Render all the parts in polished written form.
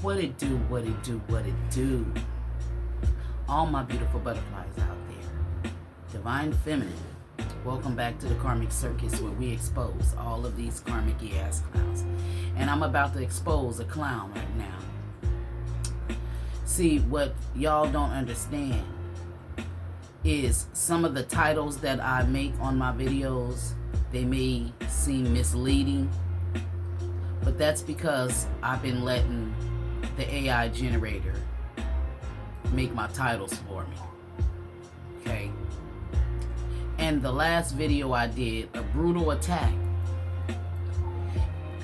What it do, what it do, what it do. All my beautiful butterflies out there. Divine Feminine. Welcome back to the Karmic Circus, where we expose all of these karmic ass clowns. And I'm about to expose a clown right now. See, what y'all don't understand is some of the titles that I make on my videos, they may seem misleading, but that's because I've been letting the AI generator make my titles for me. Okay? And the last video I did, a brutal attack.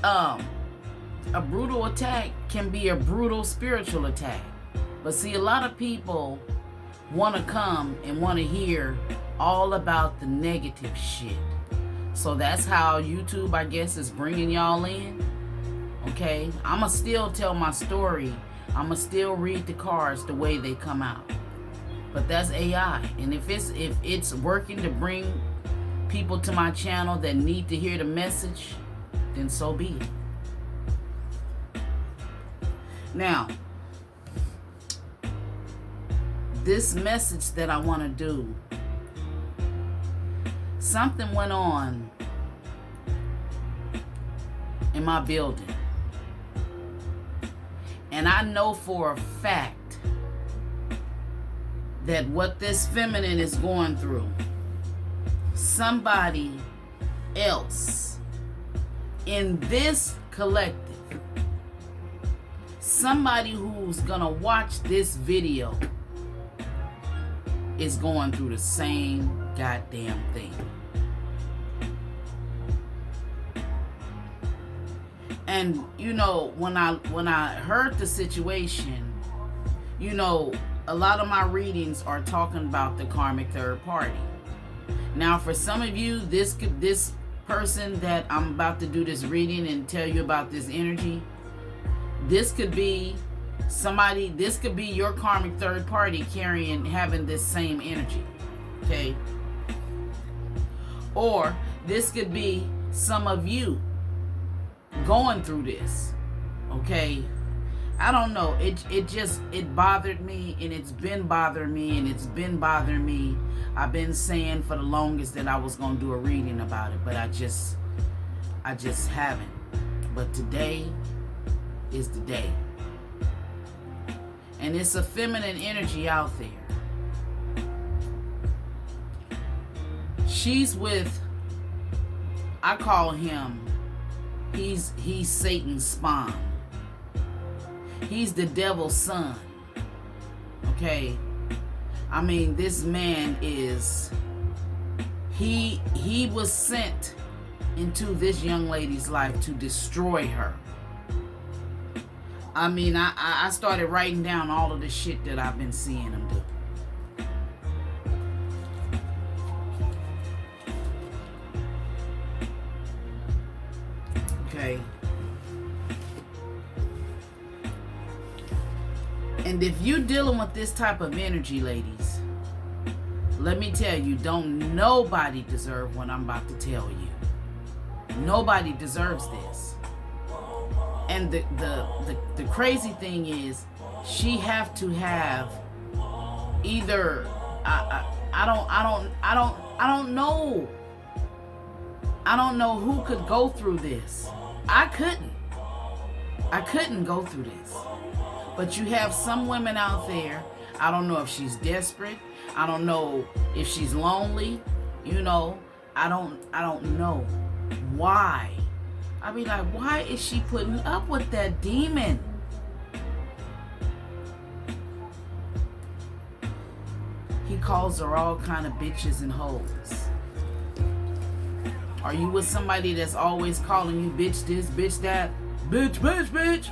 A brutal attack can be a brutal spiritual attack. But see, a lot of people want to come and want to hear all about the negative shit. So that's how YouTube, I guess, is bringing y'all in. Okay? I'ma still tell my story. I'ma still read the cards the way they come out. But that's AI. And if it's working to bring people to my channel that need to hear the message, then so be it. Now, this message that I want to do, something went on in my building. And I know for a fact that what this feminine is going through, somebody else in this collective, somebody who's gonna watch this video is going through the same goddamn thing. And you know, when I heard the situation, you know, a lot of my readings are talking about the karmic third party. Now, for some of you, this person that I'm about to do this reading and tell you about this energy, this could be somebody, this could be your karmic third party having this same energy. Okay? Or this could be some of you going through this. Okay? I don't know. It bothered me, and it's been bothering me, and it's been bothering me. I've been saying for the longest that I was going to do a reading about it, but I just haven't. But today is the day. And it's a feminine energy out there. She's with, I call him, he's Satan's spawn. He's the devil's son. Okay? I mean, this man is, he was sent into this young lady's life to destroy her. I mean, I started writing down all of the shit that I've been seeing him do. Okay? And if you're dealing with this type of energy, ladies, let me tell you, don't nobody deserve what I'm about to tell you. Nobody deserves this. And the crazy thing is, she have to have either I don't know. I don't know who could go through this. I couldn't go through this. But you have some women out there, I don't know if she's desperate, I don't know if she's lonely, you know, I don't know why. I be like, why is she putting up with that demon? He calls her all kind of bitches and hoes. Are you with somebody that's always calling you bitch this, bitch that, bitch, bitch, bitch?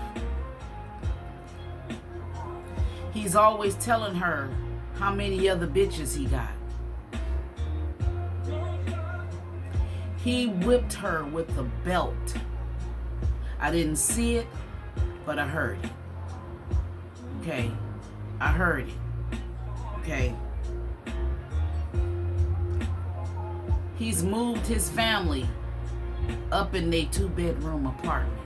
He's always telling her how many other bitches he got. He whipped her with a belt. I didn't see it, but I heard it. Okay? I heard it. Okay? He's moved his family up in their 2-bedroom apartment.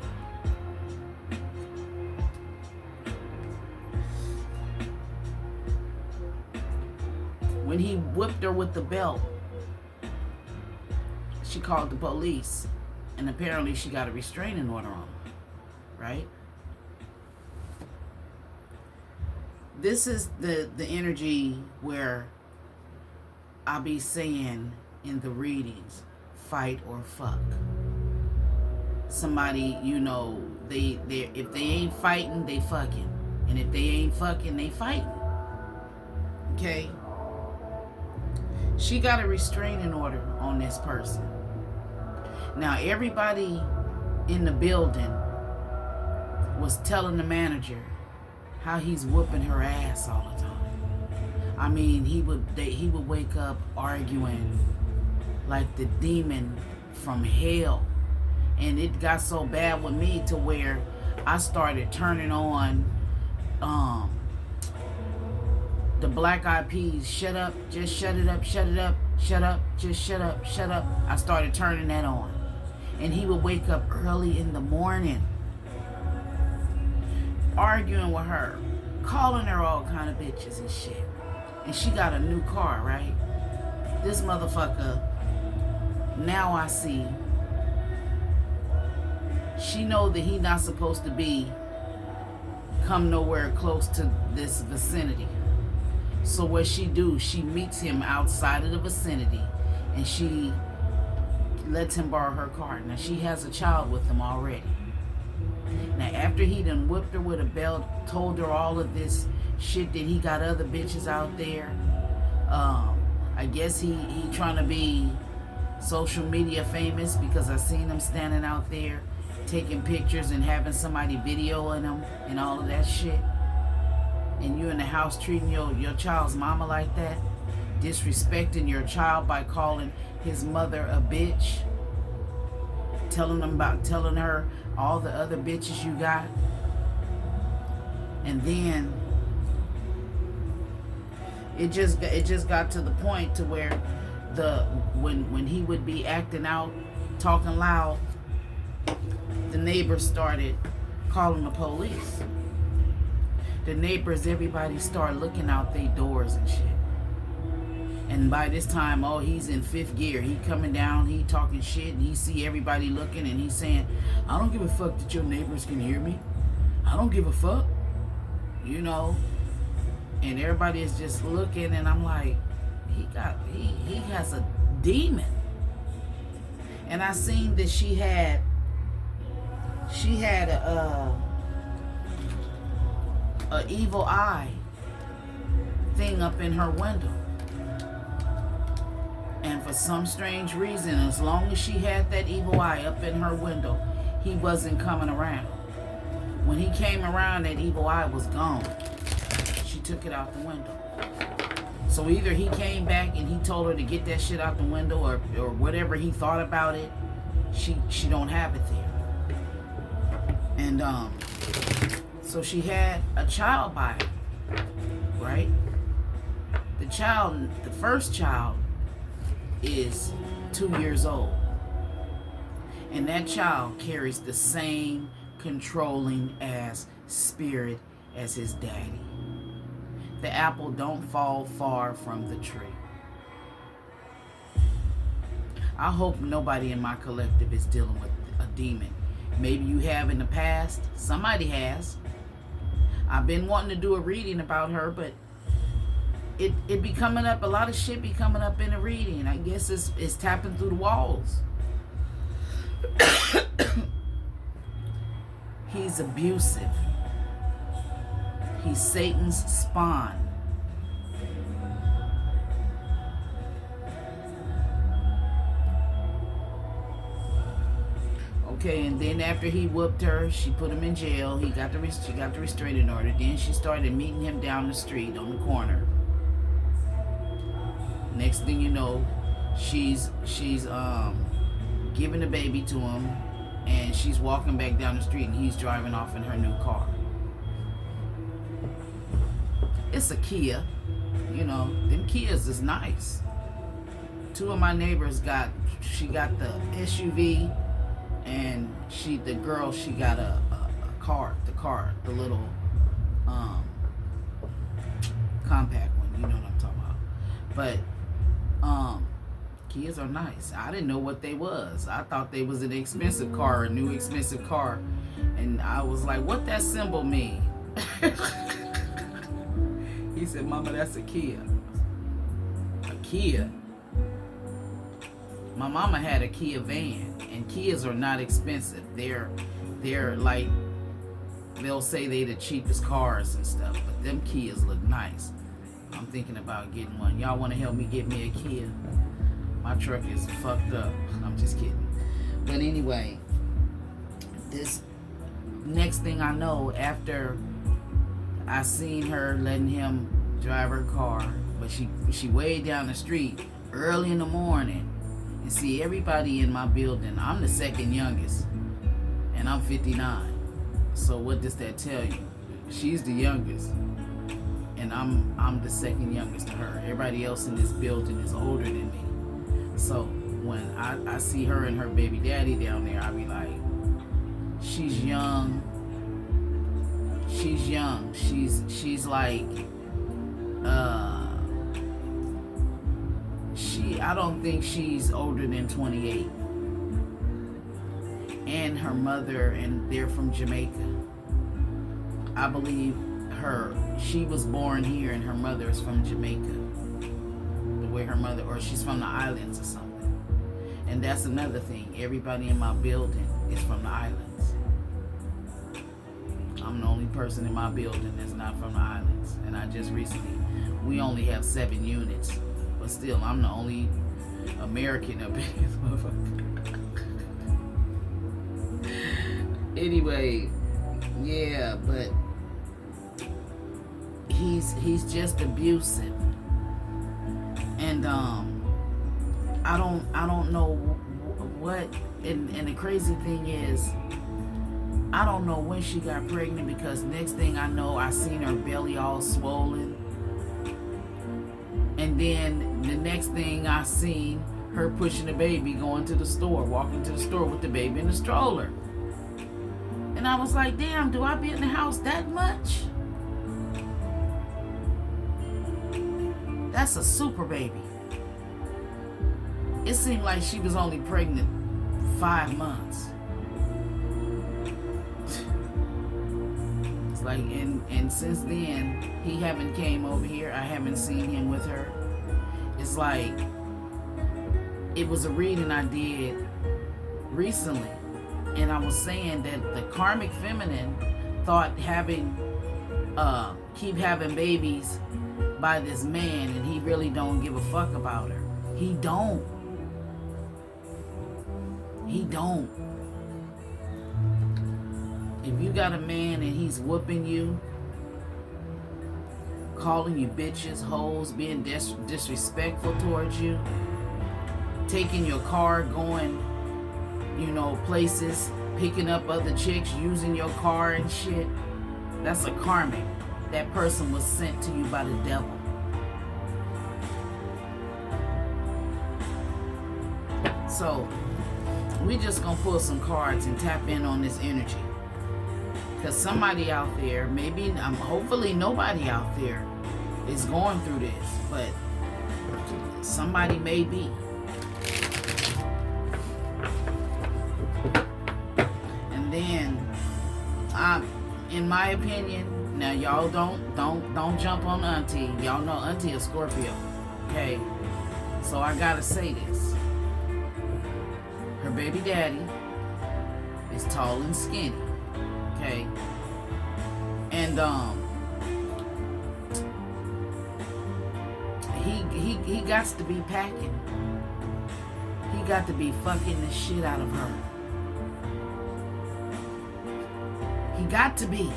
When he whipped her with the belt, she called the police, and apparently she got a restraining order on him, right? This is the energy where I be saying in the readings, fight or fuck. Somebody, you know, they if they ain't fighting, they fucking. And if they ain't fucking, they fighting. Okay? She got a restraining order on this person. Now, everybody in the building was telling the manager how he's whooping her ass all the time. I mean, he would wake up arguing like the demon from hell. And it got so bad with me to where I started turning on the Black Eyed Peas, shut up, just shut it up, shut it up, shut up, just shut up, shut up. I started turning that on. And he would wake up early in the morning arguing with her, calling her all kind of bitches and shit. And she got a new car, right? This motherfucker, now I see, she know that he not supposed to be come nowhere close to this vicinity. So what she do, she meets him outside of the vicinity and she lets him borrow her car. Now she has a child with him already. Now after he done whipped her with a belt, told her all of this shit that he got other bitches out there. I guess he trying to be social media famous because I seen him standing out there taking pictures and having somebody videoing him and all of that shit. And you in the house treating your child's mama like that, disrespecting your child by calling his mother a bitch, telling her all the other bitches you got. And then it just got to the point to where when he would be acting out, talking loud, the neighbors started calling the police. The neighbors, everybody started looking out their doors and shit. And by this time, he's in fifth gear. He coming down, he talking shit, and he see everybody looking, and he's saying, I don't give a fuck that your neighbors can hear me. I don't give a fuck. You know? And everybody is just looking, and I'm like, he has a demon. And I seen that she had a evil eye thing up in her window. And for some strange reason, as long as she had that evil eye up in her window, he wasn't coming around. When he came around, that evil eye was gone. She took it out the window. So either he came back and he told her to get that shit out the window, or whatever he thought about it, she don't have it there. And so she had a child by her, right? The first child is 2 years old. And that child carries the same controlling ass spirit as his daddy. The apple don't fall far from the tree. I hope nobody in my collective is dealing with a demon. Maybe you have in the past. Somebody has. I've been wanting to do a reading about her, but it be coming up. A lot of shit be coming up in the reading. I guess it's tapping through the walls. He's abusive. He's Satan's spawn. Okay, and then after he whooped her, she put him in jail. She got the restraining order. Then she started meeting him down the street on the corner. Next thing you know, she's giving the baby to him, and she's walking back down the street, and he's driving off in her new car. It's a Kia, you know. Them Kias is nice. Two of my neighbors she got the SUV, and the girl got a car, the little compact one. You know what I'm talking about. But Kias are nice. I didn't know what they was. I thought they was an expensive car, a new expensive car. And I was like, what that symbol mean? He said, Mama, that's a Kia. A Kia? My mama had a Kia van, and Kias are not expensive. They're like, they'll say they the cheapest cars and stuff, but them Kias look nice. I'm thinking about getting one. Y'all want to help me get me a Kia? My truck is fucked up. I'm just kidding. But anyway, this next thing I know, after I seen her letting him drive her car, but she way down the street early in the morning, and see everybody in my building. I'm the second youngest, and I'm 59. So what does that tell you? She's the youngest, and I'm the second youngest to her. Everybody else in this building is older than me. So when I see her and her baby daddy down there, I be like, she's young. She's young. She's like, I don't think she's older than 28. And her mother, and they're from Jamaica. I believe she was born here and her mother is from Jamaica. The way her mother, or she's from the islands or something. And that's another thing. Everybody in my building is from the islands. I'm the only person in my building that's not from the islands. And I just recently, we only have 7 units. But still, I'm the only American up in this motherfucker. Anyway, yeah, but he's just abusive. And I don't know what, and the crazy thing is, I don't know when she got pregnant, because next thing I know, I seen her belly all swollen. And then the next thing I seen, her pushing the baby, going to the store, walking to the store with the baby in the stroller. And I was like, damn, do I be in the house that much? That's a super baby. It seemed like she was only pregnant 5 months. It's like, and since then, he haven't came over here. I haven't seen him with her. It's like, it was a reading I did recently, and I was saying that the karmic feminine thought keep having babies by this man, and he really don't give a fuck about her. He don't. If you got a man and he's whooping you, calling you bitches, hoes, being disrespectful towards you, taking your car, going, places, picking up other chicks, using your car and shit, that's a karmic. That person was sent to you by the devil. So, we just gonna pull some cards and tap in on this energy. Because somebody out there, maybe, hopefully nobody out there is going through this, but somebody may be. And then, in my opinion, now y'all don't jump on Auntie. Y'all know Auntie is Scorpio, okay? So I gotta say this. Her baby daddy is tall and skinny, okay? And he got to be packing. He got to be fucking the shit out of her. He got to be.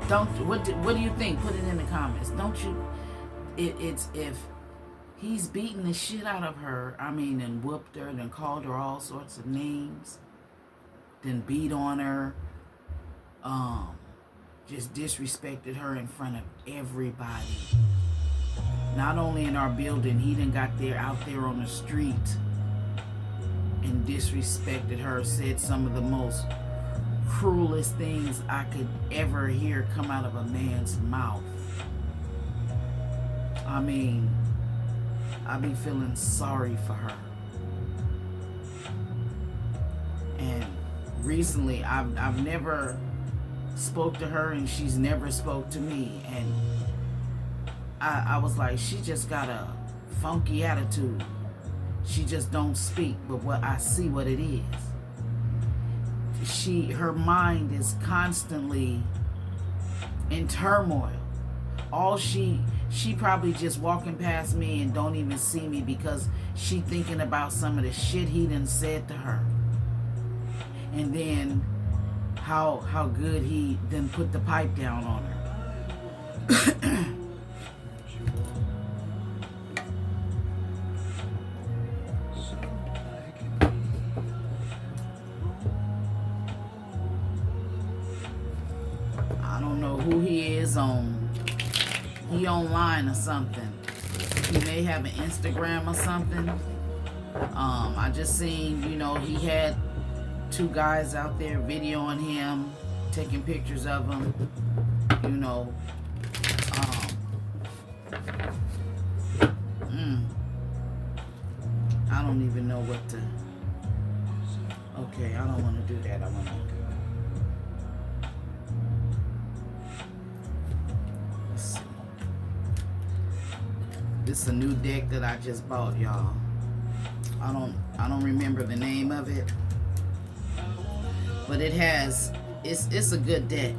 What do you think? Put it in the comments. Don't you? It's if he's beating the shit out of her. I mean, and whooped her, and called her all sorts of names, then beat on her, just disrespected her in front of everybody. Not only in our building, he done got out there on the street and disrespected her, said some of the most cruelest things I could ever hear come out of a man's mouth. I mean, I be feeling sorry for her. And recently, I've never spoke to her, and she's never spoke to me. And I was like, she just got a funky attitude. She just don't speak, but what I see what it is. Her mind is constantly in turmoil. All she probably just walking past me and don't even see me because she thinking about some of the shit he done said to her. And then how good he then put the pipe down on her. I don't know who he is on. He online or something. He may have an Instagram or something. I just seen, he had 2 guys out there videoing him, taking pictures of him, I don't even know what to. Okay, I don't want to do that. I want to. Let's see. This is a new deck that I just bought, y'all. I don't remember the name of it, but it's a good deck.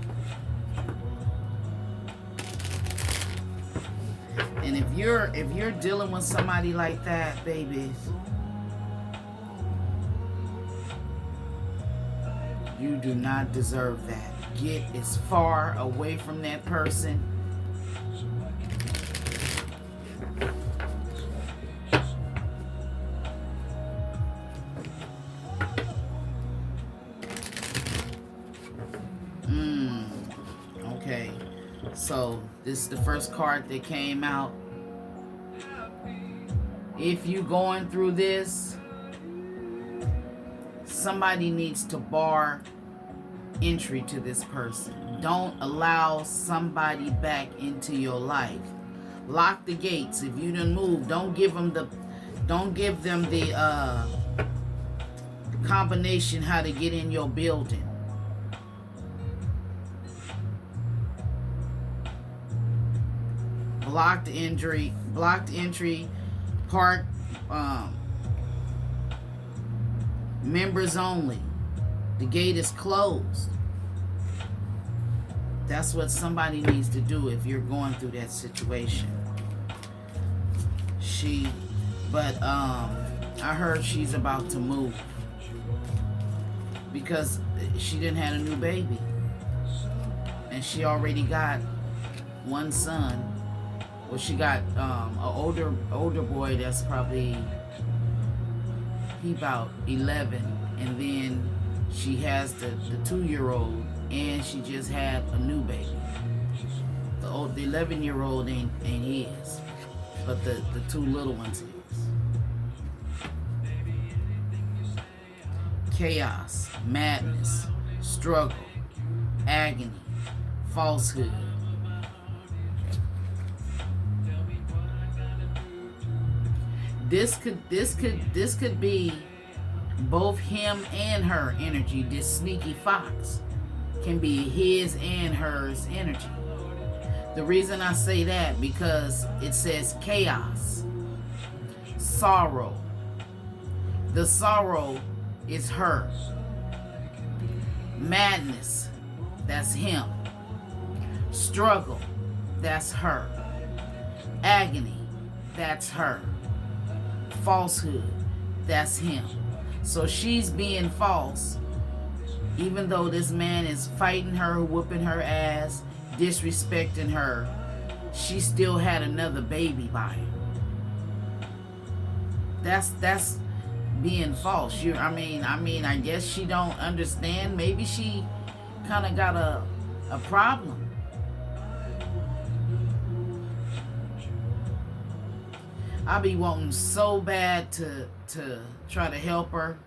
And if you're dealing with somebody like that, babies, you do not deserve that. Get as far away from that person. Okay. So this is the first card that came out. If you going through this, somebody needs to bar entry to this person. Don't allow somebody back into your life. Lock the gates. If you done move, don't give them the combination how to get in your building. Blocked entry, part members only. The gate is closed. That's what somebody needs to do if you're going through that situation. I heard she's about to move because she didn't have a new baby, and she already got 1 son. Well, she got an older boy that's probably he about 11, and then she has the 2-year-old, and she just had a new baby. The 11-year-old ain't his, but the 2 little ones is. Chaos, madness, struggle, agony, falsehood. This could be both him and her energy. This sneaky fox can be his and hers energy. The reason I say that because it says chaos, sorrow. The sorrow is her. Madness, that's him. Struggle, that's her. Agony, that's her. Falsehood, that's him. So she's being false, even though this man is fighting her, whooping her ass, disrespecting her. She still had another baby by him. That's being false. I guess she don't understand. Maybe she kind of got a problem. I be wanting so bad to try to help her,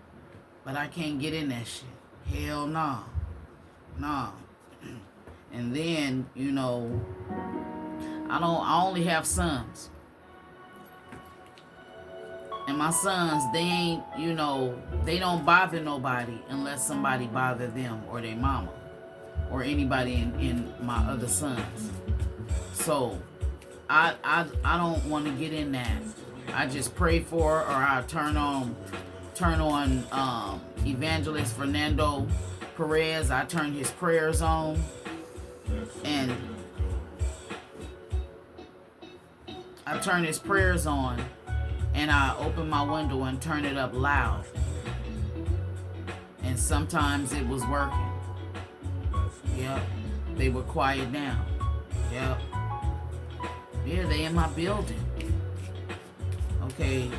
but I can't get in that shit. Hell no. Nah. And then, I only have sons. And my sons, they ain't, you know, they don't bother nobody unless somebody bother them or their mama or anybody in my other sons. So I don't want to get in that. I just pray for her, or I turn on Evangelist Fernando Perez. I turn his prayers on, and I turn his prayers on, and I open my window and turn it up loud. And sometimes it was working. Yep. They were quiet down. Yep. Yeah, they in my building. Okay.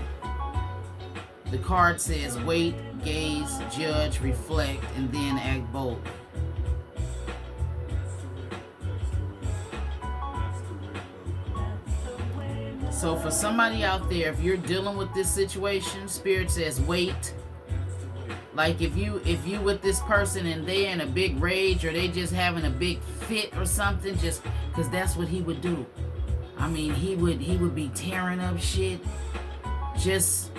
The card says wait, gaze, judge, reflect, and then act bold. So for somebody out there, if you're dealing with this situation, Spirit says wait. Like if you with this person and they in a big rage, or they just having a big fit or something, just because that's what he would do. I mean, he would be tearing up shit. Just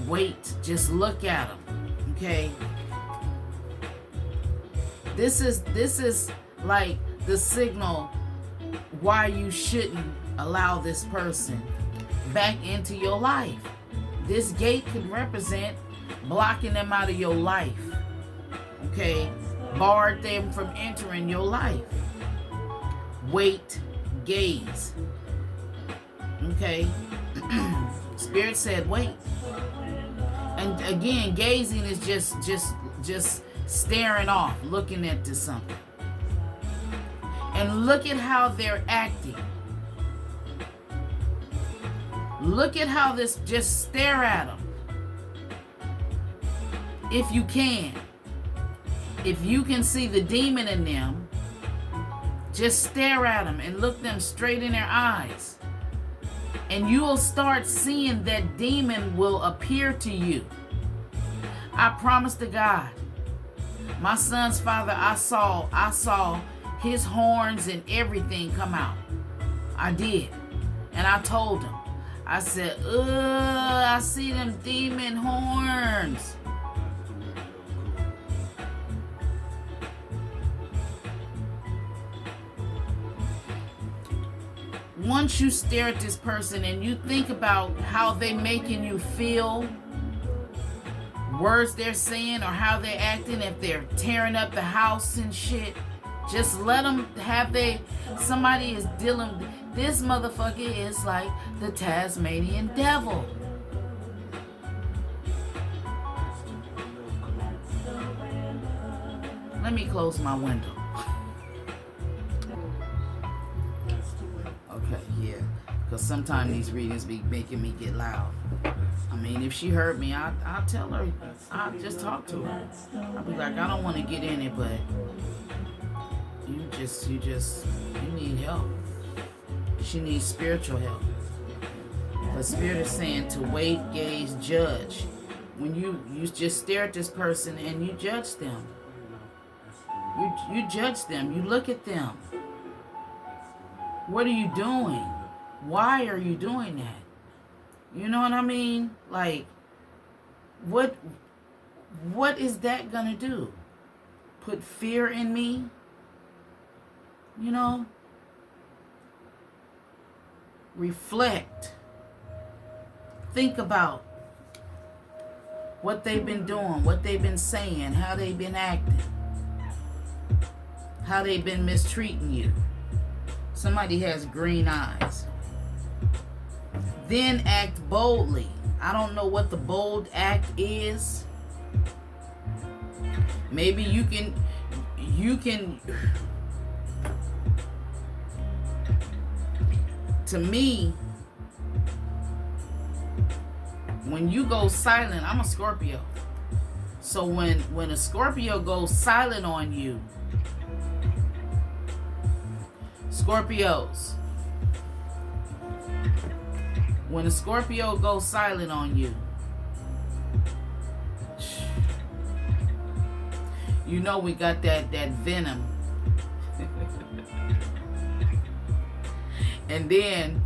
wait. Just look at him. Okay. This is like the signal why you shouldn't allow this person back into your life. This gate could represent blocking them out of your life. Okay? Barred them from entering your life. Wait, gaze. Okay? Spirit said wait. And again, gazing is just staring off, looking into something. And look at how they're acting. Look at how this, just stare at them. If you can. If you can see the demon in them, just stare at them and look them straight in their eyes. And you will start seeing that demon will appear to you. I promise to God, my son's father, I saw his horns and everything come out. I did. And I told him, I said, I see them demon horns. Once you stare at this person and you think about how they making you feel, words they're saying or how they're acting, if they're tearing up the house and shit, just let them have somebody is dealing, this motherfucker is like the Tasmanian devil. Let me close my window. Okay, yeah, because sometimes these readings be making me get loud. I mean, if she heard me, I'll tell her, I'll just talk to her. I'll be like, I don't want to get in it, but you need help. She needs spiritual help. But Spirit is saying to wait, gaze, judge. When you just stare at this person and you judge them. You judge them. You look at them. What are you doing? Why are you doing that? You know what I mean? Like, what is that gonna do? Put fear in me? You know? Reflect. Think about what they've been doing, what they've been saying, how they've been acting, how they've been mistreating you. Somebody has green eyes. Then act boldly. I don't know what the bold act is. Maybe you can to me, when you go silent, I'm a Scorpio. So when a Scorpio goes silent on you, Scorpios, when a Scorpio goes silent on you, you know we got that venom. And then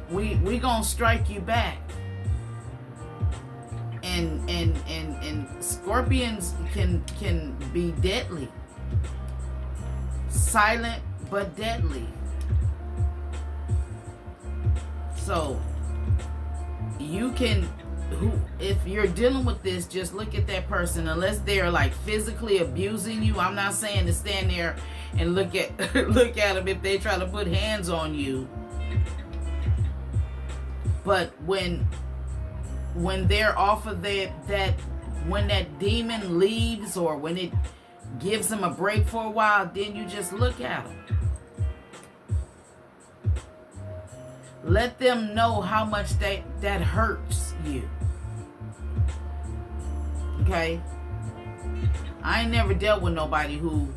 we gonna strike you back. And scorpions can be deadly. Silent but deadly. So you can, if you're dealing with this, just look at that person. Unless they're like physically abusing you, I'm not saying to stand there and look at them if they try to put hands on you. But when they're off of that when that demon leaves, or when it gives them a break for a while, then you just look at them. Let them know how much that hurts you. Okay? I ain't never dealt with nobody who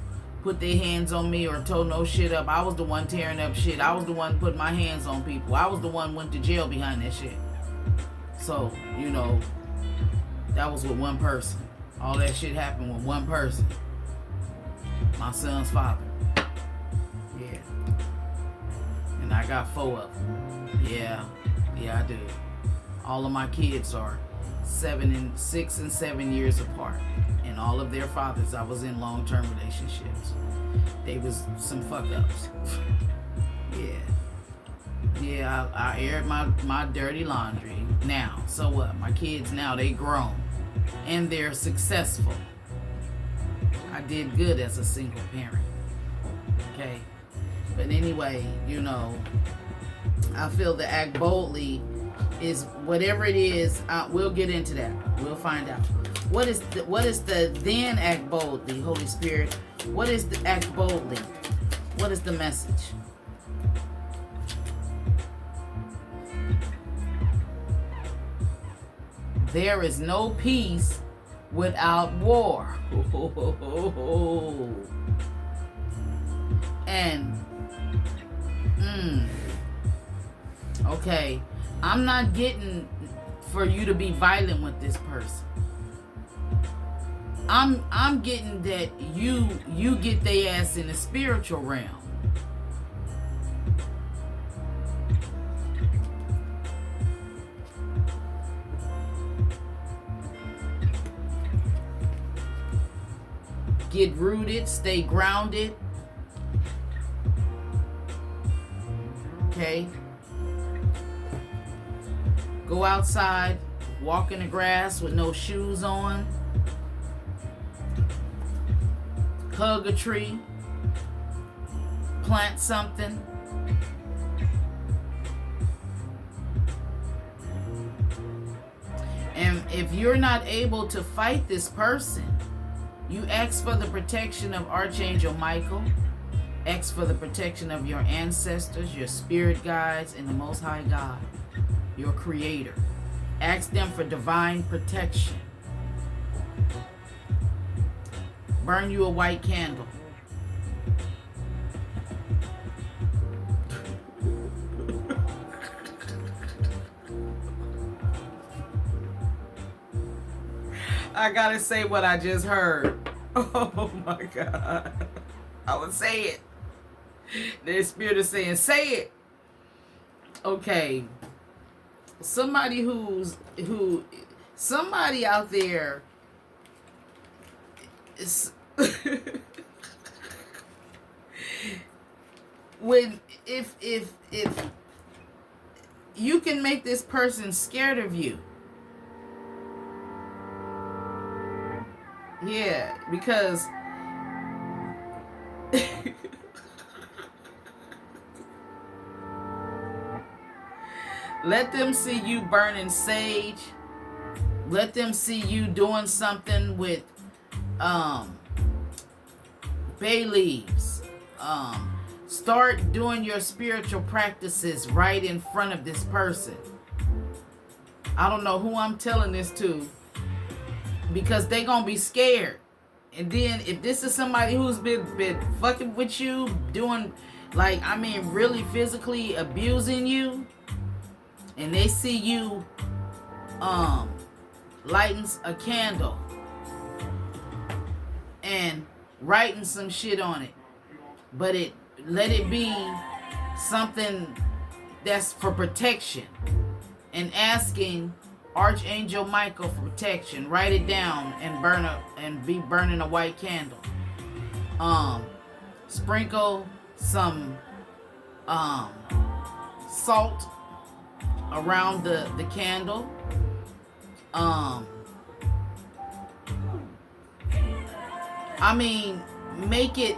put their hands on me or tore no shit up. I was the one tearing up shit. I was the one putting my hands on people. I was the one went to jail behind that shit. So, you know, that was with one person. All that shit happened with one person. My son's father. Yeah. And I got 4 of them. Yeah, I do. All of my kids are 6 and 7 years apart. And all of their fathers, I was in long-term relationships. They was some fuck-ups. Yeah, I aired my dirty laundry. Now, so what? My kids now, they grown. And they're successful. I did good as a single parent. Okay? But anyway, you know, I feel the act boldly is whatever it is. We'll get into that. We'll find out. What is the then act boldly, Holy Spirit? What is the act boldly? What is the message? There is no peace without war. And okay, I'm not getting for you to be violent with this person. I'm getting that you get their ass in the spiritual realm. Get rooted, stay grounded. Okay? Go outside, walk in the grass with no shoes on. Hug a tree. Plant something. And if you're not able to fight this person, you ask for the protection of Archangel Michael. Ask for the protection of your ancestors, your spirit guides, and the Most High God, your Creator. Ask them for divine protection. Burn you a white candle. I gotta say what I just heard. Oh my God. I would say it. The spirit is saying, say it. Okay. Somebody somebody out there is if you can make this person scared of you. Yeah, because let them see you burning sage. Let them see you doing something with bay leaves. Start doing your spiritual practices right in front of this person. I don't know who I'm telling this to, because they gonna be scared. And then if this is somebody who's been fucking with you, doing really physically abusing you, and they see you lighting a candle and writing some shit on it, but let it be something that's for protection, and asking Archangel Michael for protection. Write it down and be burning a white candle. Sprinkle some salt around the candle. I mean, make it,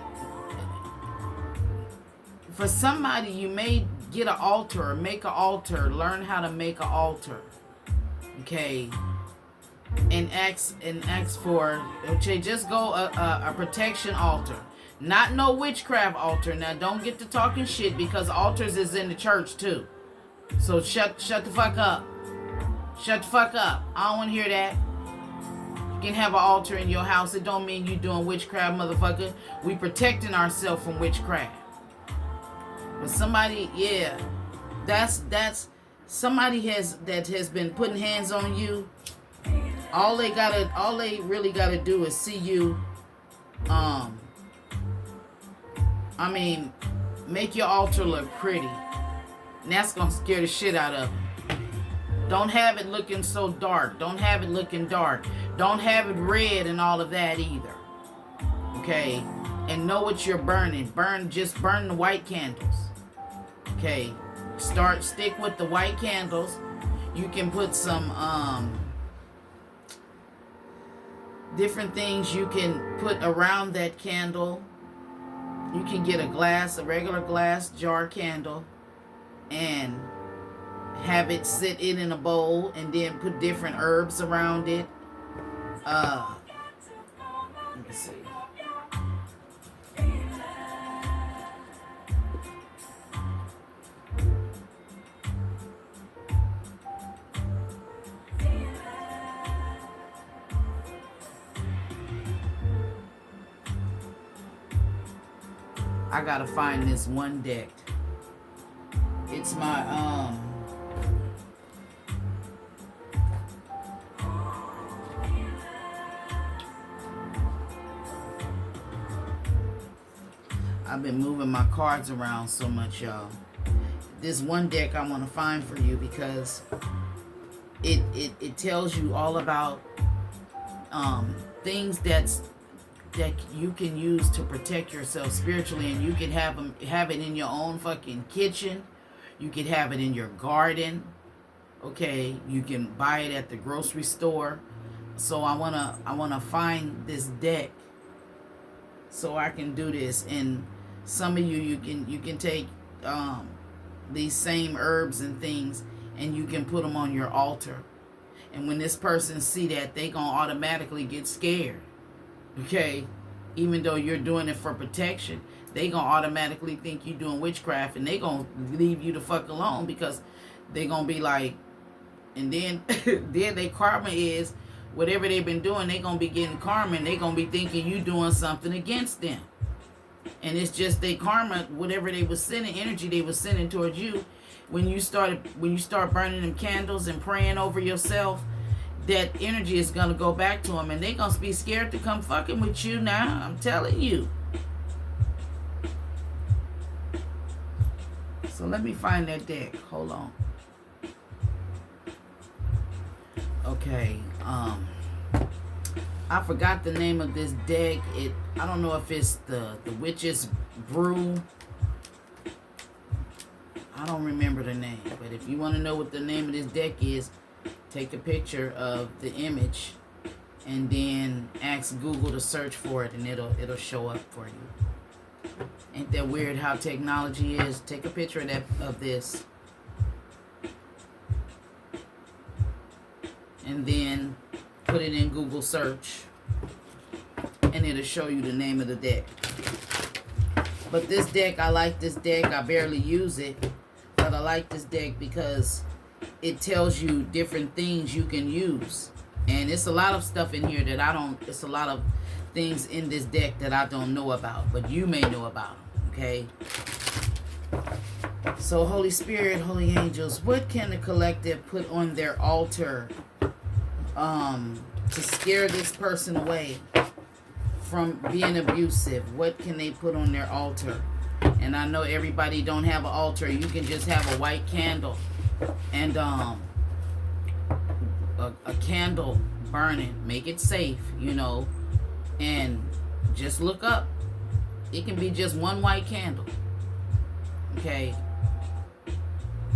for somebody, you may get an altar, or make an altar, learn how to make an altar, okay, and ask for, okay, just go a protection altar, not no witchcraft altar. Now don't get to talking shit, because altars is in the church too, so shut the fuck up. Shut the fuck up. I don't want to hear that. You can have an altar in your house. It don't mean you doing witchcraft, motherfucker. We protecting ourselves from witchcraft. But somebody, yeah, that's somebody that has been putting hands on you. All they really gotta do is see you. I mean, make your altar look pretty, and that's gonna scare the shit out of them. Don't have it looking so dark. Don't have it looking dark. Don't have it red and all of that either. Okay? And know what you're burning. Just burn the white candles. Okay? Stick with the white candles. You can put some different things you can put around that candle. You can get a regular glass jar candle, and have it sit in a bowl, and then put different herbs around it. Let me see. I gotta find this one deck. It's my I've been moving my cards around so much, y'all. This one deck I want to find for you, because it tells you all about things that you can use to protect yourself spiritually, and you can have it in your own fucking kitchen. You can have it in your garden. Okay, you can buy it at the grocery store. So I wanna find this deck so I can do this. And some of you can take these same herbs and things, and you can put them on your altar. And when this person see that, they gonna automatically get scared. Okay, even though you're doing it for protection, they gonna automatically think you're doing witchcraft, and they gonna leave you the fuck alone, because they gonna be like, and then then their karma is whatever they've been doing. They gonna be getting karma, and they gonna be thinking you doing something against them. And it's just their karma, whatever they was sending, energy they was sending towards you. When you start burning them candles and praying over yourself, that energy is gonna go back to them, and they gonna be scared to come fucking with you now. I'm telling you. So let me find that deck. Hold on. Okay. I forgot the name of this deck. I don't know if it's the Witch's Brew. I don't remember the name. But if you want to know what the name of this deck is, take a picture of the image and then ask Google to search for it, and it'll show up for you. Ain't that weird how technology is? Take a picture of this, and then put it in Google search, and it'll show you the name of the deck. But this deck, I like this deck. I barely use it, but I like this deck because it tells you different things you can use. And it's a lot of stuff in here that it's a lot of things in this deck that I don't know about, but you may know about them, okay? So Holy Spirit, Holy Angels, what can the collective put on their altar to scare this person away from being abusive? What can they put on their altar And I know everybody don't have an altar. You can just have a white candle and a candle burning. Make it safe, you know, and just look up. It can be just one white candle. Okay.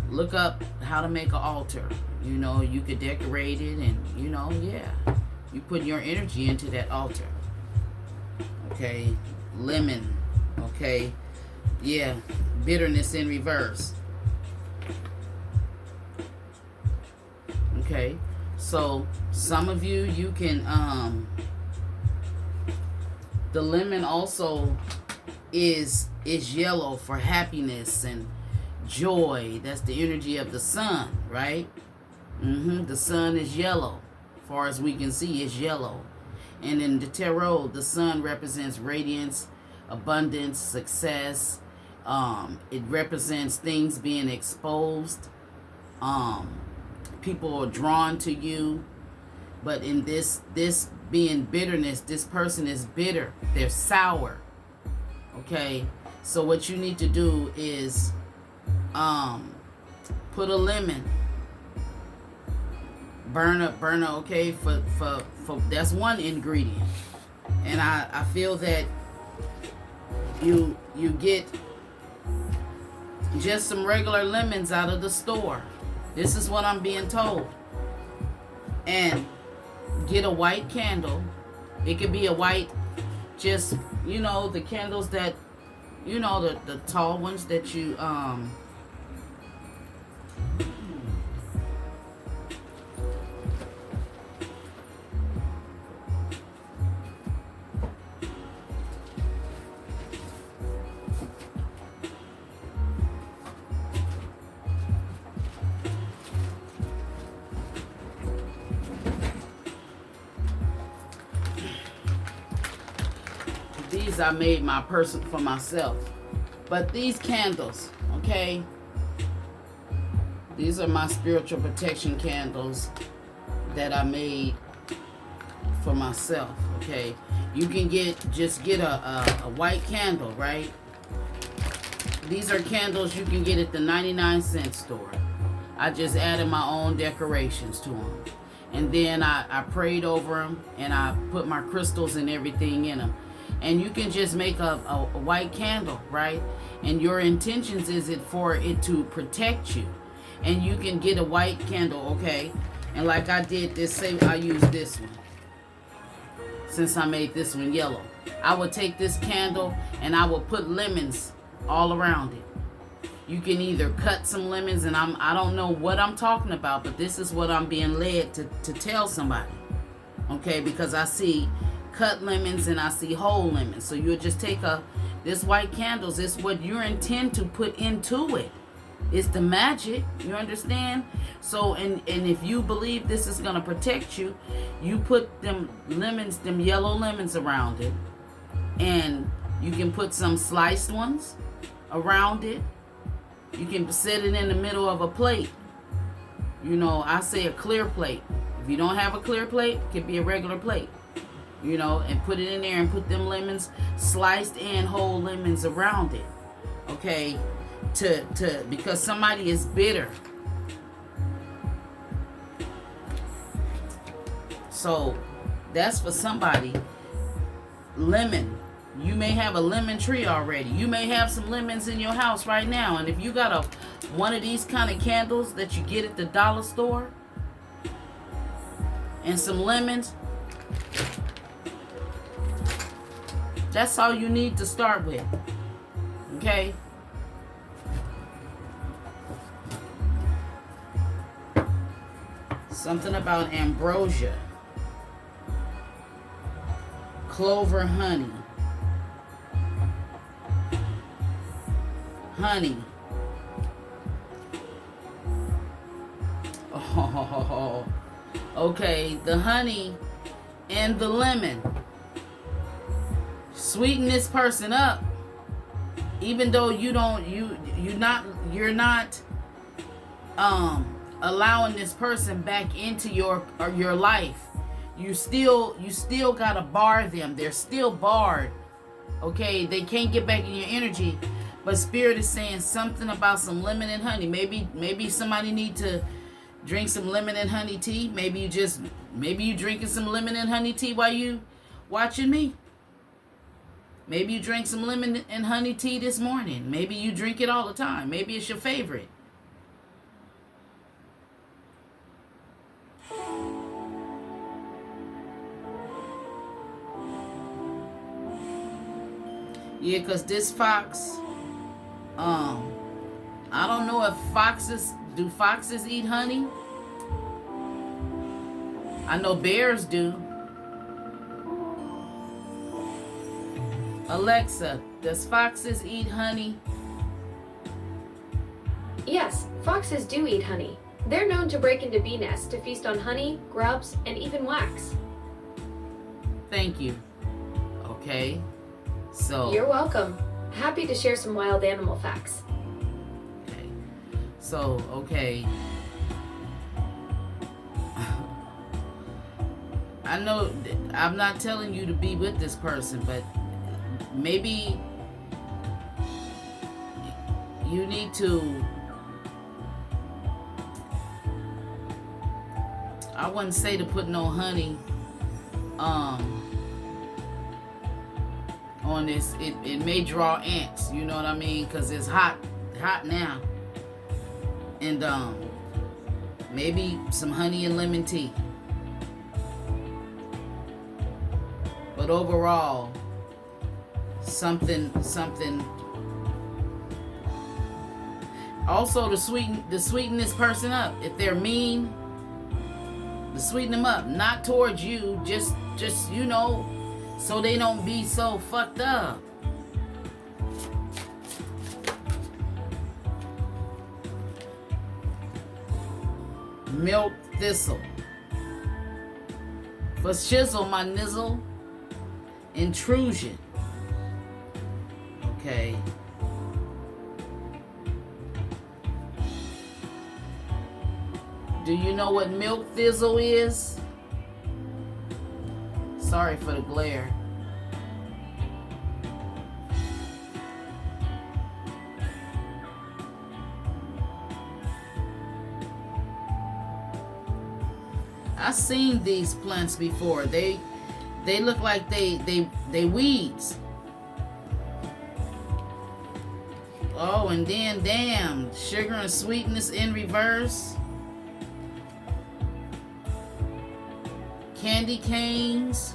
Look up how to make an altar. You know, you could decorate it and, you know, yeah. You put your energy into that altar. Okay. Lemon. Okay. Yeah. Bitterness in reverse. Okay. So, some of you, you can, the lemon also is yellow for happiness and joy. That's the energy of the sun, right? The sun is yellow. As far as we can see, it's yellow. And in the tarot, the sun represents radiance, abundance, success. It represents things being exposed. People are drawn to you. But in this being bitterness, this person is bitter. They're sour. Okay? So what you need to do is put a lemon, burn up, okay, for that's one ingredient. And I feel that you get just some regular lemons out of the store. This is what I'm being told. And get a white candle. It could be a white, just, you know, the candles that, you know, the tall ones that you these I made my person for myself. But these candles, okay, these are my spiritual protection candles that I made for myself. Okay, you can just get a white candle, right? These are candles you can get at the 99-cent store. I just added my own decorations to them, and then I prayed over them, and I put my crystals and everything in them. And you can just make a white candle, right? And your intentions is it for it to protect you. And you can get a white candle, okay? And like I did this, say I use this one. Since I made this one yellow. I would take this candle and I will put lemons all around it. You can either cut some lemons, and I don't know what I'm talking about, but this is what I'm being led to tell somebody. Okay, because I see cut lemons and I see whole lemons. So you'll just take this white candles. It's what you intend to put into it. It's the magic. You understand? So and if you believe this is gonna protect you, you put them lemons, them yellow lemons around it, and you can put some sliced ones around it. You can set it in the middle of a plate. You know, I say a clear plate. If you don't have a clear plate, it could be a regular plate. You know, and put it in there and put them lemons, sliced and whole lemons around it. Okay, because somebody is bitter. So that's for somebody. Lemon. You may have a lemon tree already. You may have some lemons in your house right now. And if you got one of these kind of candles that you get at the dollar store and some lemons, that's all you need to start with. Okay? Something about ambrosia, clover, honey. Oh, okay. The honey and the lemon. Sweeten this person up, even though you're not allowing this person back into your life. You still gotta bar them. They're still barred. Okay, they can't get back in your energy, But Spirit is saying something about some lemon and honey. Maybe somebody need to drink some lemon and honey tea. Maybe you drinking some lemon and honey tea while you watching me. Maybe you drink some lemon and honey tea this morning. Maybe you drink it all the time. Maybe it's your favorite. Yeah, because this fox, I don't know if do foxes eat honey? I know bears do. Alexa, does foxes eat honey? Yes, foxes do eat honey. They're known to break into bee nests to feast on honey, grubs, and even wax. Thank you. Okay. So you're welcome. Happy to share some wild animal facts. Okay. So, okay. I know I'm not telling you to be with this person, but maybe you need to, I wouldn't say to put no honey on this. It may draw ants, you know what I mean, because it's hot now. And maybe some honey and lemon tea. But overall, something. Also, to sweeten this person up. If they're mean, to sweeten them up, not towards you, just you know, so they don't be so fucked up. Milk thistle. For shizzle, my nizzle. Intrusion. Okay. Do you know what milk thistle is? Sorry for the glare. I've seen these plants before. They look like they weeds. Oh, and then damn, sugar and sweetness in reverse. Candy canes.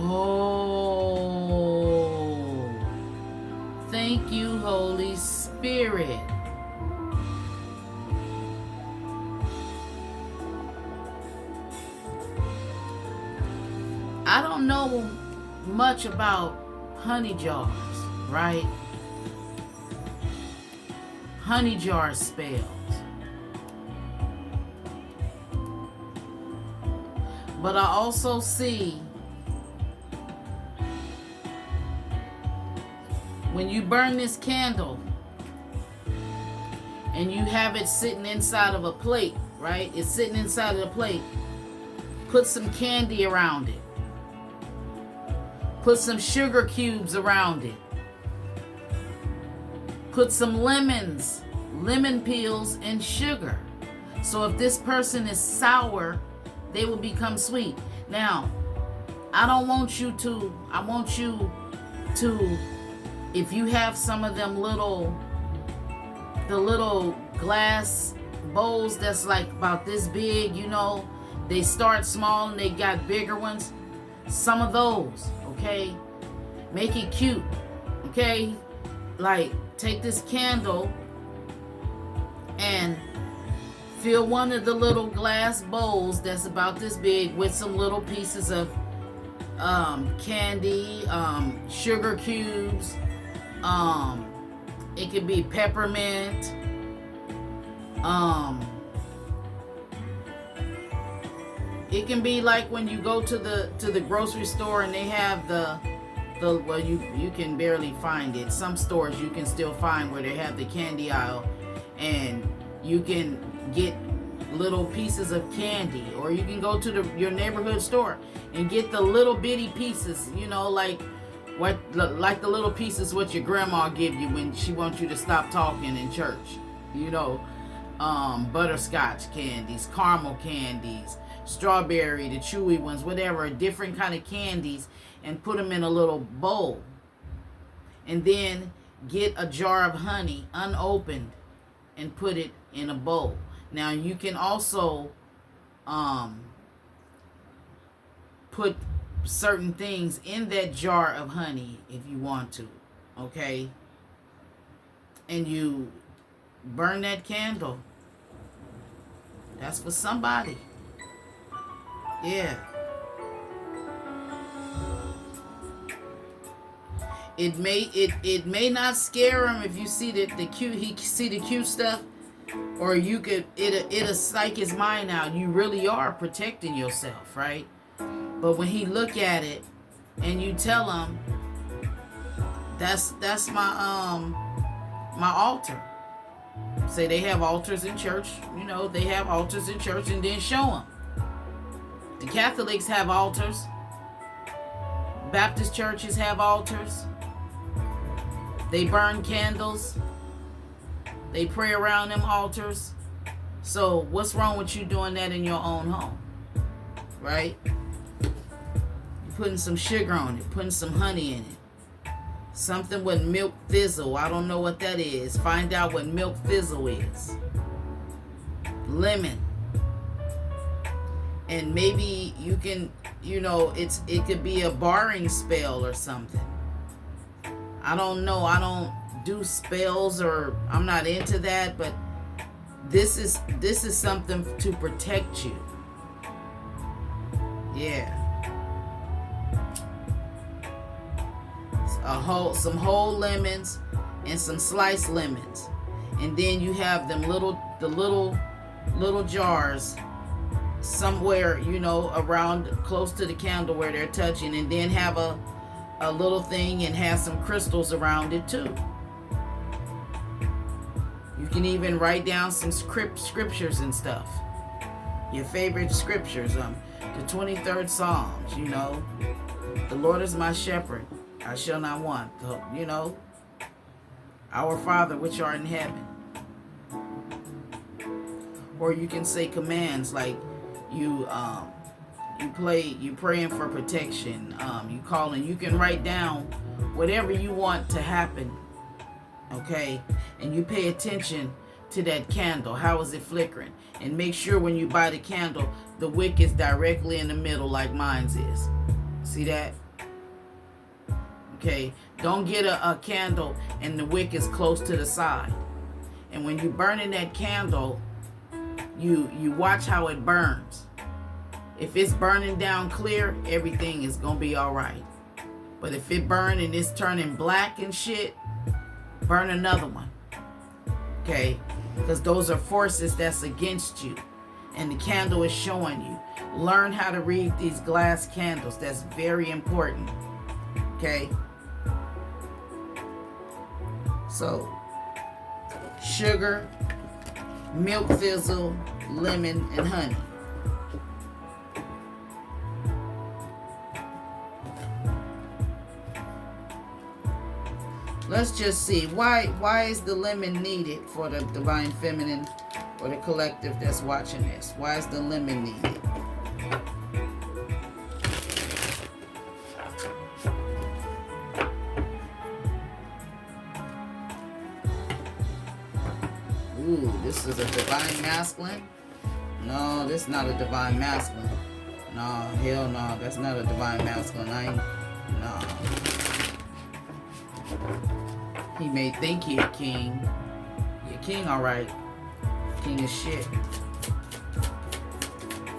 Oh, thank you, Holy Spirit. I don't know much about honey jars, right? Honey jar spells. But I also see when you burn this candle and you have it sitting inside of a plate, right? It's sitting inside of the plate. Put some candy around it. Put some sugar cubes around it. Put some lemons, lemon peels, and sugar. So if this person is sour, they will become sweet. Now, I want you to, if you have some of them the little glass bowls that's like about this big, you know, they start small and they got bigger ones. Some of those, okay? Make it cute, okay? Like, take this candle and fill one of the little glass bowls that's about this big with some little pieces of candy, sugar cubes. It could be peppermint. It can be like when you go to the grocery store and they have the well, you can barely find it. Some stores you can still find where they have the candy aisle, and you can get little pieces of candy, or you can go to your neighborhood store and get the little bitty pieces, you know, like the little pieces what your grandma give you when she wants you to stop talking in church, you know. Butterscotch candies, caramel candies, strawberry, the chewy ones, whatever, different kind of candies, and put them in a little bowl. And then get a jar of honey unopened and put it in a bowl. Now you can also put certain things in that jar of honey if you want to, okay? And you burn that candle. That's for somebody. Yeah. It may not scare him if you see the cute stuff, or you could it'll psych his mind out. You really are protecting yourself, right? But when he look at it and you tell him that's my altar. Say they have altars in church, you know, they have altars in church, and then show them. The Catholics have altars. Baptist churches have altars. They burn candles. They pray around them altars. So what's wrong with you doing that in your own home? Right? You're putting some sugar on it, putting some honey in it. Something with milk fizzle. I don't know what that is. Find out what milk fizzle is. Lemon. And maybe you can, you know, it could be a barring spell or something. I don't know. I don't do spells, or I'm not into that, but this is something to protect you. Yeah. Some whole lemons and some sliced lemons, and then you have them the little jars somewhere, you know, around close to the candle where they're touching, and then have a little thing and have some crystals around it too. You can even write down some scriptures and stuff. Your favorite scriptures, the 23rd Psalms, you know. The Lord is my shepherd, I shall not want. You know, our Father which art in heaven. Or you can say commands like you praying for protection, you calling. You can write down whatever you want to happen, okay? And you pay attention to that candle. How is it flickering? And make sure when you buy the candle, the wick is directly in the middle like mine's is. See that? Okay, don't get a candle and the wick is close to the side. And when you burning that candle, you watch how it burns. If it's burning down clear, everything is gonna be all right. But if it burn and it's turning black and shit, burn another one. Okay, because those are forces that's against you, and the candle is showing you. Learn how to read these glass candles. That's very important. Okay. So, sugar, milk fizzle, lemon, and honey. Let's just see. Why is the lemon needed for the Divine Feminine or the collective that's watching this? Why is the lemon needed? Ooh, this is a Divine Masculine? No, this is not a Divine Masculine. No, hell no. That's not a Divine Masculine. No. He may think he a king. You're king, alright. King is shit.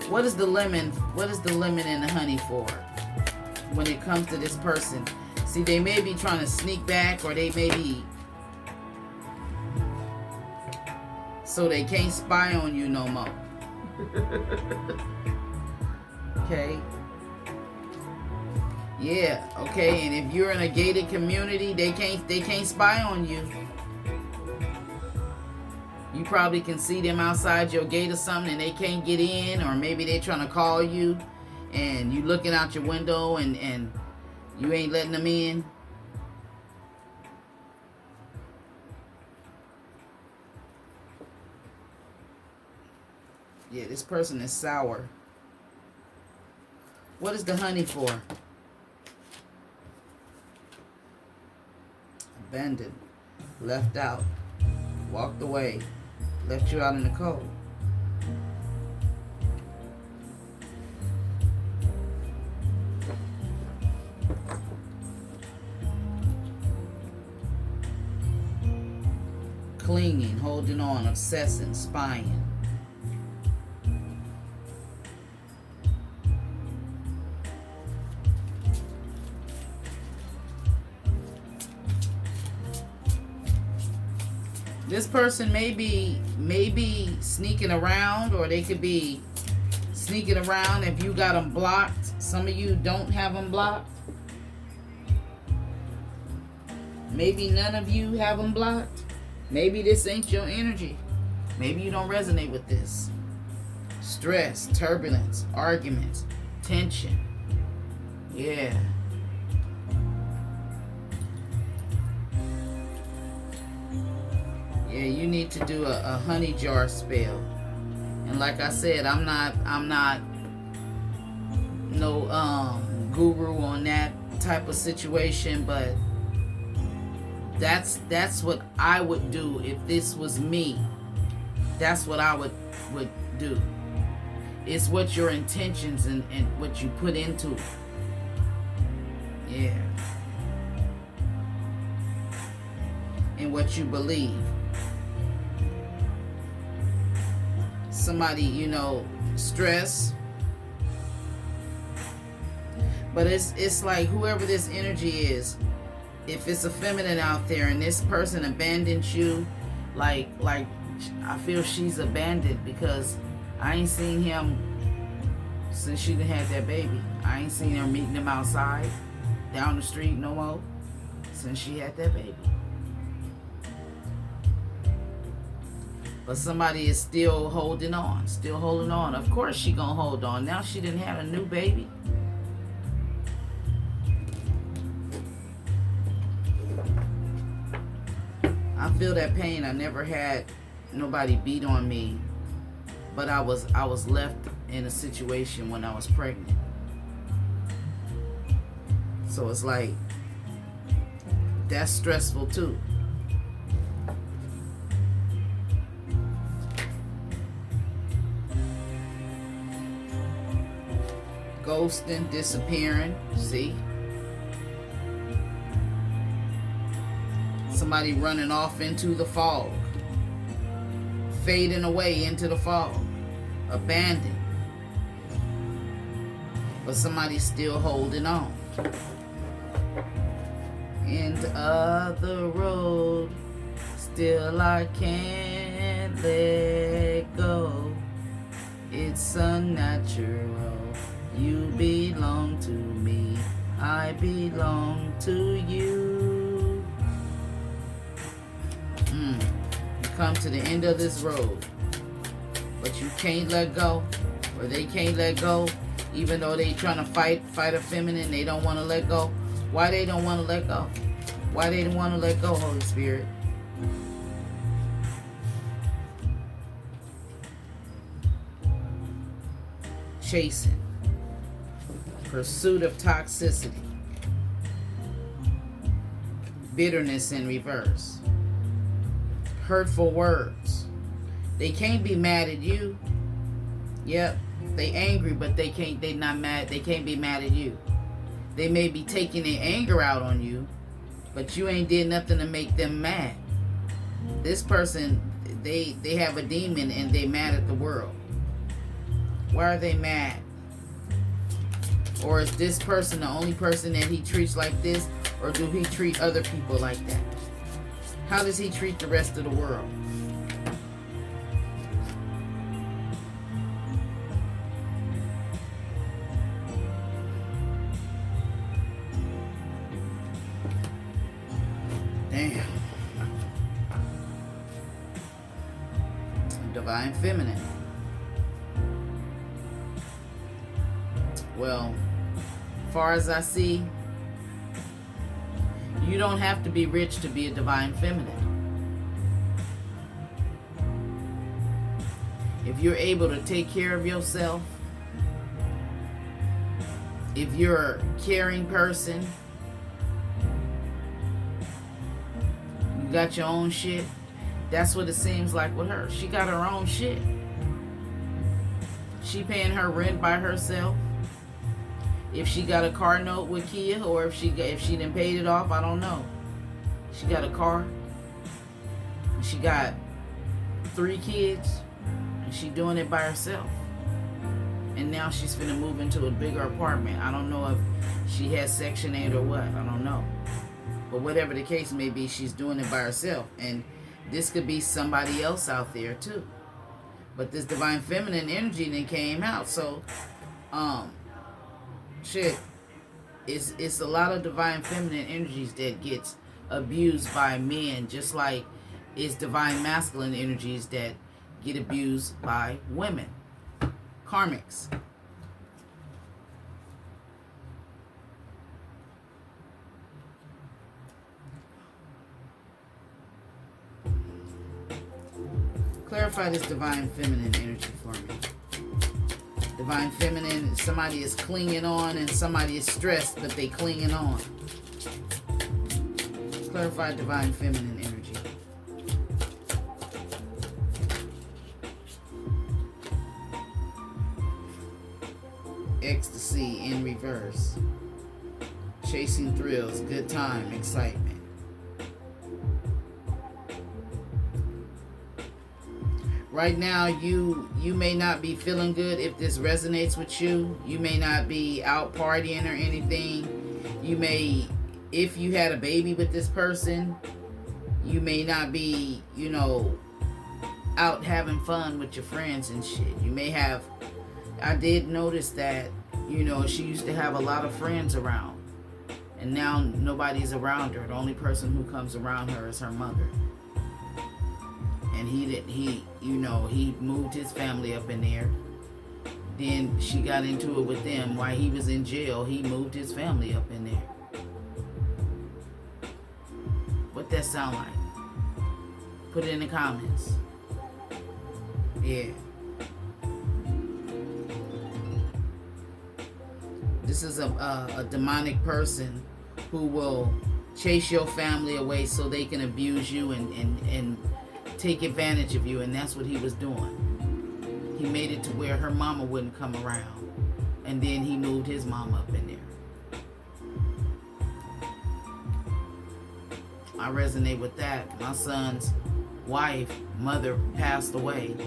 What is the lemon? What is the lemon and the honey for? When it comes to this person. See, they may be trying to sneak back, or they may be so they can't spy on you no more. Okay. Yeah, okay, and if you're in a gated community, they can't spy on you. You probably can see them outside your gate or something and they can't get in, or maybe they're trying to call you and you looking out your window and you ain't letting them in. Yeah, this person is sour. What is the honey for? Abandoned, left out, walked away, left you out in the cold. Clinging, holding on, obsessing, spying. This person may be sneaking around, or they could be sneaking around if you got them blocked. Some of you don't have them blocked. Maybe none of you have them blocked. Maybe this ain't your energy. Maybe you don't resonate with this. Stress, turbulence, arguments, tension. Yeah. Yeah, you need to do a honey jar spell. And like I said, I'm not no guru on that type of situation, but that's what I would do if this was me. That's what I would do. It's what your intentions and what you put into it. Yeah. And what you believe. Somebody, stress. But it's like whoever this energy is, if it's a feminine out there and this person abandoned you, like I feel she's abandoned, because I ain't seen him since she done had that baby. I ain't seen her meeting him outside, down the street no more, since she had that baby. But somebody is still holding on. Of course she gonna hold on. Now she didn't have a new baby. I feel that pain. I never had nobody beat on me, but I was left in a situation when I was pregnant. So it's like, that's stressful too. Ghosting, disappearing, see? Somebody running off into the fog. Fading away into the fog. Abandoned. But somebody's still holding on. End of the road. Still I can't let go. It's unnatural. You belong to me. I belong to you. You come to the end of this road, but you can't let go, or they can't let go, even though they trying to fight a feminine. They don't want to let go. Why they don't want to let go? Why they don't want to let go, Holy Spirit? Chasing. Pursuit of toxicity. Bitterness in reverse. Hurtful words. They can't be mad at you. Yep, they angry, but they not mad. They can't be mad at you. They may be taking their anger out on you, but you ain't did nothing to make them mad. This person, they have a demon and they mad at the world. Why are they mad? Or is this person the only person that he treats like this? Or do he treat other people like that? How does he treat the rest of the world? Damn. Divine Feminine. Well, far as I see, you don't have to be rich to be a Divine Feminine. If you're able to take care of yourself, if you're a caring person, you got your own shit. That's what it seems like with her. She got her own shit. She paying her rent by herself. If she got a car note with Kia, or if she done paid it off, I don't know. She got a car. She got 3 kids, and she doing it by herself. And now she's finna move into a bigger apartment. I don't know if she has Section 8 or what. I don't know. But whatever the case may be, she's doing it by herself. And this could be somebody else out there too. But this Divine Feminine energy then came out. So, shit, it's a lot of Divine Feminine energies that gets abused by men, just like it's Divine Masculine energies that get abused by women. Karmics. Clarify this Divine Feminine energy for me. Divine Feminine, somebody is clinging on and somebody is stressed, but they clinging on. Clarify Divine Feminine energy. Ecstasy in reverse. Chasing thrills, good time, excitement. Right now, you may not be feeling good if this resonates with you. You may not be out partying or anything. You may, if you had a baby with this person, you may not be, out having fun with your friends and shit. You may have, I did notice that, she used to have a lot of friends around. And now nobody's around her. The only person who comes around her is her mother. And he moved his family up in there. Then she got into it with them. While he was in jail, he moved his family up in there. What that sound like? Put it in the comments. Yeah. This is a demonic person who will chase your family away so they can abuse you and take advantage of you, and that's what he was doing. He made it to where her mama wouldn't come around, and then he moved his mama up in there. I resonate with that. My son's mother passed away,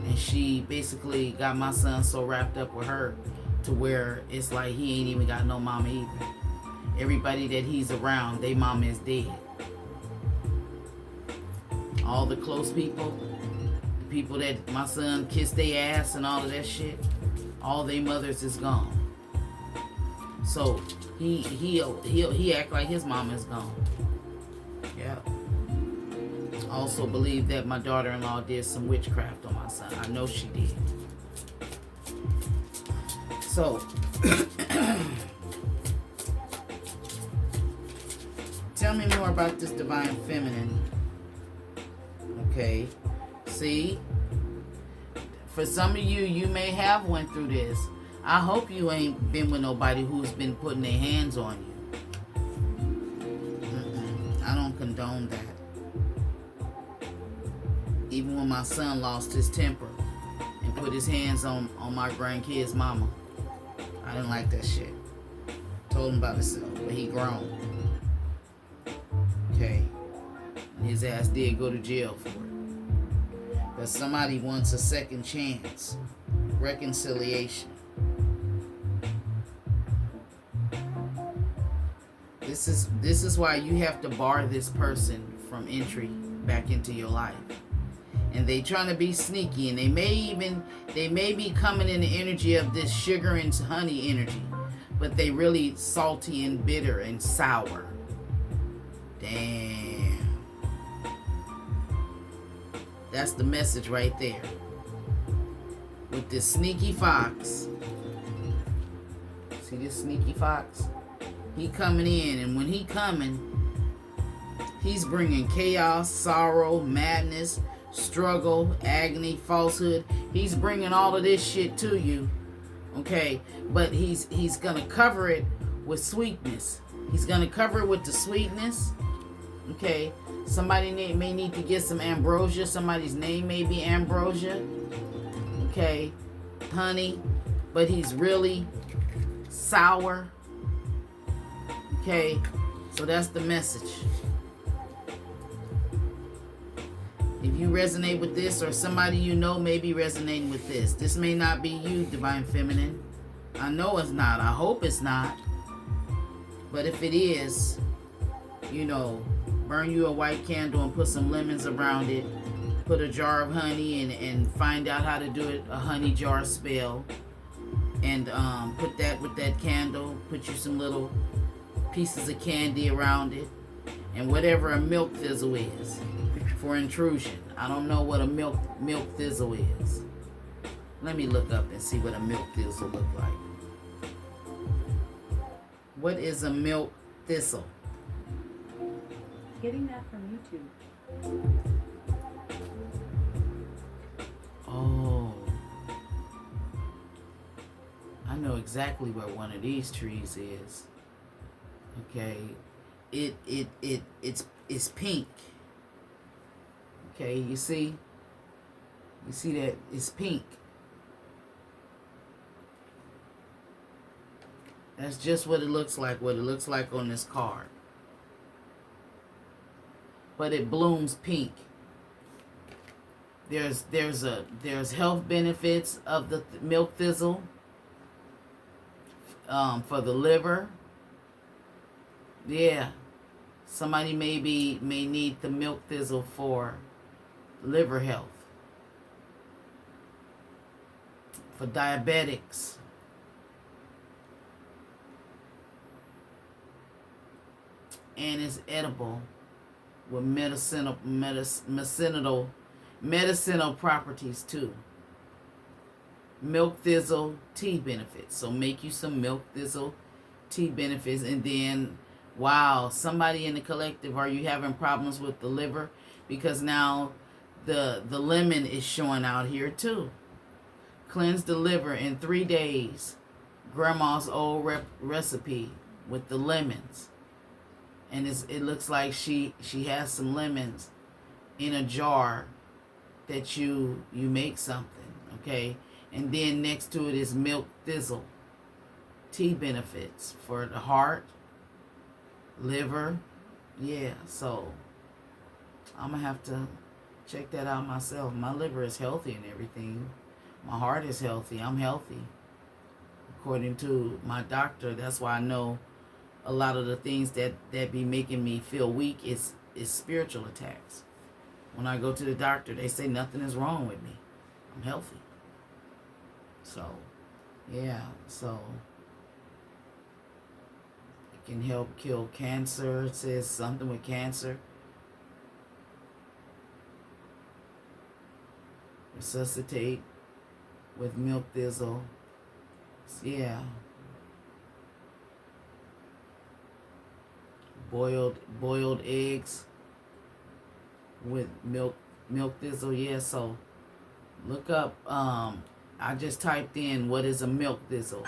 and she basically got my son so wrapped up with her to where it's like he ain't even got no mama either. Everybody that he's around, they mama is dead. All the close people, the people that my son kissed their ass and all of that shit, all their mothers is gone. So he act like his mama is gone. Yeah. I also believe that my daughter-in-law did some witchcraft on my son. I know she did. So tell me more about this Divine Feminine. Okay, see, for some of you, you may have went through this. I hope you ain't been with nobody who's been putting their hands on you. I don't condone that. Even when my son lost his temper and put his hands on my grandkid's mama, I didn't like that shit. Told him about himself, but he grown. Okay. His ass did go to jail for it. But somebody wants a second chance. Reconciliation. This is why you have to bar this person from entry back into your life. And they trying to be sneaky, and they may be coming in the energy of this sugar and honey energy, but they really salty and bitter and sour. Damn. That's the message right there. With this sneaky fox. See this sneaky fox? He coming in, and when he coming, he's bringing chaos, sorrow, madness, struggle, agony, falsehood. He's bringing all of this shit to you, okay? But he's gonna cover it with sweetness. He's gonna cover it with the sweetness, okay? Somebody may need to get some ambrosia. Somebody's name may be ambrosia, okay? Honey, but he's really sour, okay? So that's the message. If you resonate with this, or somebody you know may be resonating with this, this may not be you, Divine Feminine. I know it's not. I hope it's not. But if it is, you know, burn you a white candle and put some lemons around it. Put a jar of honey and find out how to do it, a honey jar spell. And put that with that candle. Put you some little pieces of candy around it. And whatever a milk thistle is for intrusion. I don't know what a milk thistle is. Let me look up and see what a milk thistle look like. What is a milk thistle? Getting that from YouTube. Oh, I know exactly where one of these trees is. Okay, it's pink. Okay, you see that it's pink. That's just what it looks like. What it looks like on this card. But it blooms pink. There's health benefits of the milk thistle for the liver. Yeah, somebody may need the milk thistle for liver health, for diabetics. And it's edible with medicinal properties too. Milk thistle tea benefits. So make you some milk thistle tea benefits. And then, wow, somebody in the collective, are you having problems with the liver? Because now the lemon is showing out here too. Cleanse the liver in 3 days. Grandma's old recipe with the lemons. And it looks like she has some lemons in a jar that you make something, okay? And then next to it is milk thistle tea benefits for the heart, liver. Yeah, so I'm gonna have to check that out myself. My liver is healthy and everything. My heart is healthy. I'm healthy. According to my doctor, that's why I know a lot of the things that be making me feel weak is spiritual attacks. When I go to the doctor, they say nothing is wrong with me. I'm healthy. So, yeah. So, it can help kill cancer. It says something with cancer. Resuscitate with milk thistle. Yeah. Boiled eggs with milk thistle. Yeah, so look up, I just typed in what is a milk thistle,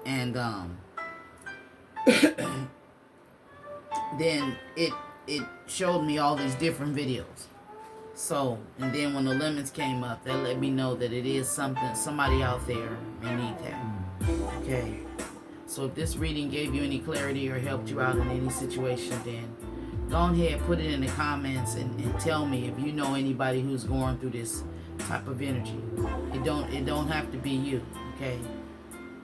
and then it showed me all these different videos. So, and then when the lemons came up, that let me know that it is somebody out there may need that. Okay. So if this reading gave you any clarity or helped you out in any situation, then go ahead, put it in the comments and tell me if you know anybody who's going through this type of energy. It don't have to be you, okay?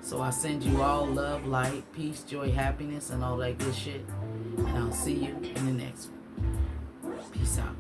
So I send you all love, light, peace, joy, happiness, and all that good shit. And I'll see you in the next one. Peace out.